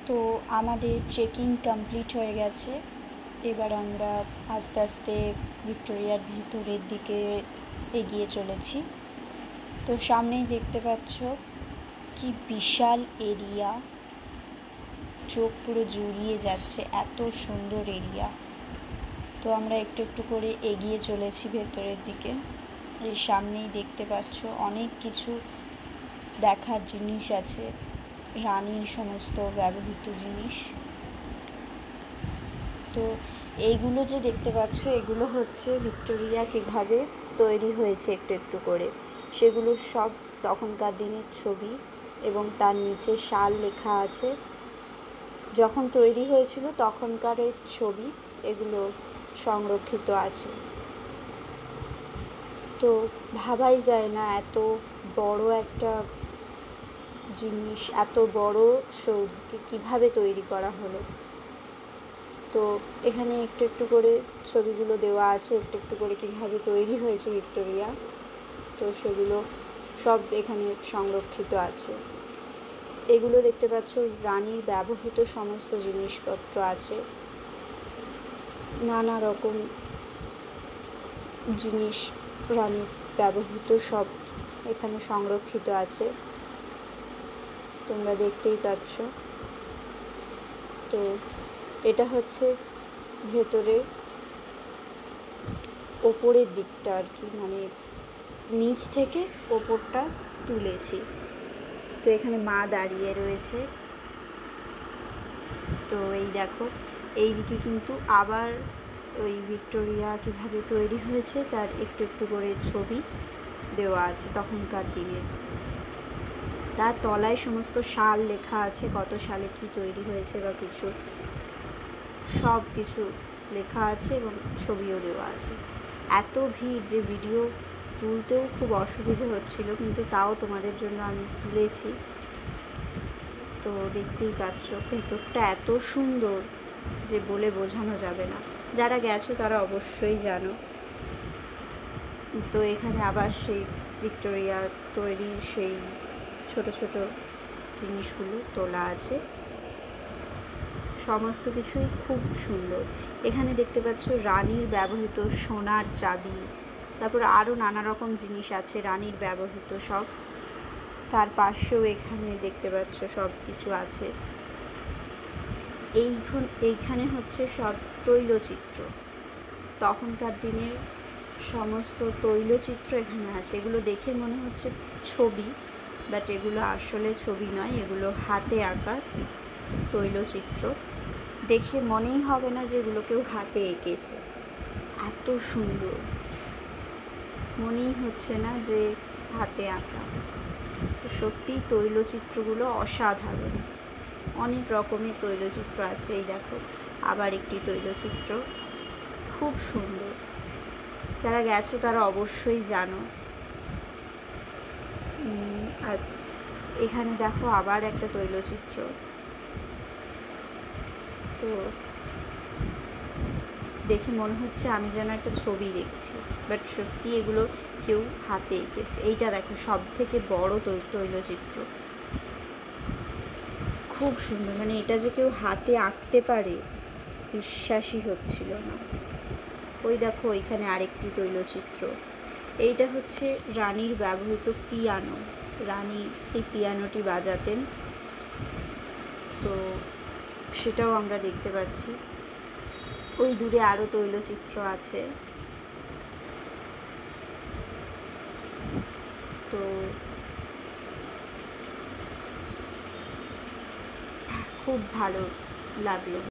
তো আমাদের checking complete হয়ে গেছে। এবার আমরা আস্তে আস্তে ভিক্টোরিয়ার ভিতরের দিকে এগিয়ে চলেছি। তো সামনেই দেখতে পাচ্ছ কি বিশাল এরিয়া, চোখ পুরো জুড়িয়ে যাচ্ছে, এত সুন্দর এরিয়া। তো আমরা একটু একটু করে এগিয়ে চলেছি ভেতরের দিকে। এই সামনেই দেখতে পাচ্ছ অনেক কিছু দেখার জিনিস আছে, রানীর সমস্ত ব্যবহৃত জিনিস। তো এইগুলো যে দেখতে পাচ্ছ এগুলো হচ্ছে ভিক্টোরিয়া কীভাবে তৈরি হয়েছে একটু একটু করে, সেগুলো সব তখনকার দিনের ছবি এবং তার নিচে সাল লেখা আছে। যখন তৈরি হয়েছিল তখনকার ছবি এগুলো সংরক্ষিত আছে। তো ভাবাই যায় না এত বড় একটা জিনিস, এত বড় সৌধকে কীভাবে তৈরি করা হলো। তো এখানে একটু একটু করে ছবিগুলো দেওয়া আছে, একটু একটু করে কীভাবে তৈরি হয়েছে ভিক্টোরিয়া, তো সেগুলো সব এখানে সংরক্ষিত আছে। এগুলো দেখতে পাচ্ছ রানীর ব্যবহৃত সমস্ত জিনিসপত্র আছে, নানা রকম জিনিস রানীর ব্যবহৃত সব এখানে সংরক্ষিত আছে, তোমরা দেখতেই পাচ্ছ। তো এটা হচ্ছে ভেতরে ওপরের দিকটা আর কি, মানে নিচ থেকে ওপরটা তুলেছি। তো এখানে মা দাঁড়িয়ে রয়েছে। তো এই দেখো এই দিকে কিন্তু আবার ওই ভিক্টোরিয়া কীভাবে তৈরি হয়েছে তার একটু একটু করে ছবি দেওয়া আছে তখনকার দিনের। তার তলায় সমস্ত সাল লেখা আছে, কত সালে কি তৈরি হয়েছে বা কিছু, সব কিছু লেখা আছে এবং ছবিও দেওয়া আছে। এত ভিড় যে ভিডিও তুলতেও খুব অসুবিধে হচ্ছিল, কিন্তু তাও তোমাদের জন্য আমি তুলেছি। তো দেখতেই পাচ্ছ ভেতরটা এত সুন্দর যে বলে বোঝানো যাবে না, যারা গেছো তারা অবশ্যই জানো। তো এখানে আবার সেই ভিক্টোরিয়া তৈরির সেই ছোট ছোট জিনিসগুলো তোলা আছে, সমস্ত কিছুই খুব সুন্দর। এখানে দেখতে পাচ্ছ রানীর ব্যবহৃত সোনার চাবি, তারপর আরও নানা রকম জিনিস আছে রানীর ব্যবহৃত সব। তার পাশেও এখানে দেখতে পাচ্ছ সব কিছু আছে। এইখানে হচ্ছে সব তৈলচিত্র, তখনকার দিনের সমস্ত তৈলচিত্র এখানে আছে। এগুলো দেখে মনে হচ্ছে ছবি, বাট এগুলো আসলে ছবি নয়, এগুলো হাতে আঁকা তৈলচিত্র। দেখে মনেই হবে না যে এগুলো কেউ হাতে এঁকেছে, এত সুন্দর, মনেই হচ্ছে না যে হাতে আঁকা। সত্যিই তৈলচিত্রগুলো অসাধারণ, অনেক রকমের তৈলচিত্র আছে। এই দেখো আবার একটি তৈলচিত্র, খুব সুন্দর, যারা গেছো তারা অবশ্যই জানো। আর এখানে দেখো আবার একটা তৈলচিত্র। তো দেখে মনে হচ্ছে আমি যেন একটা ছবি দেখছি, বাট সত্যি এগুলো কেউ হাতে এঁকেছে। এইটা দেখো সব থেকে বড় তৈলচিত্র, খুব সুন্দর, মানে এটা যে কেউ হাতে আঁকতে পারে বিশ্বাসই হচ্ছিল না। ওই দেখো ওইখানে আরেকটি তৈলচিত্র। এইটা হচ্ছে রানীর ব্যবহৃত পিয়ানো, রানী এই পিয়ানোটি বাজাতেন, তো সেটাও আমরা দেখতে পাচ্ছি। ওই দূরে আরও তৈলচিত্র আছে। তো খুব ভালো লাগলো।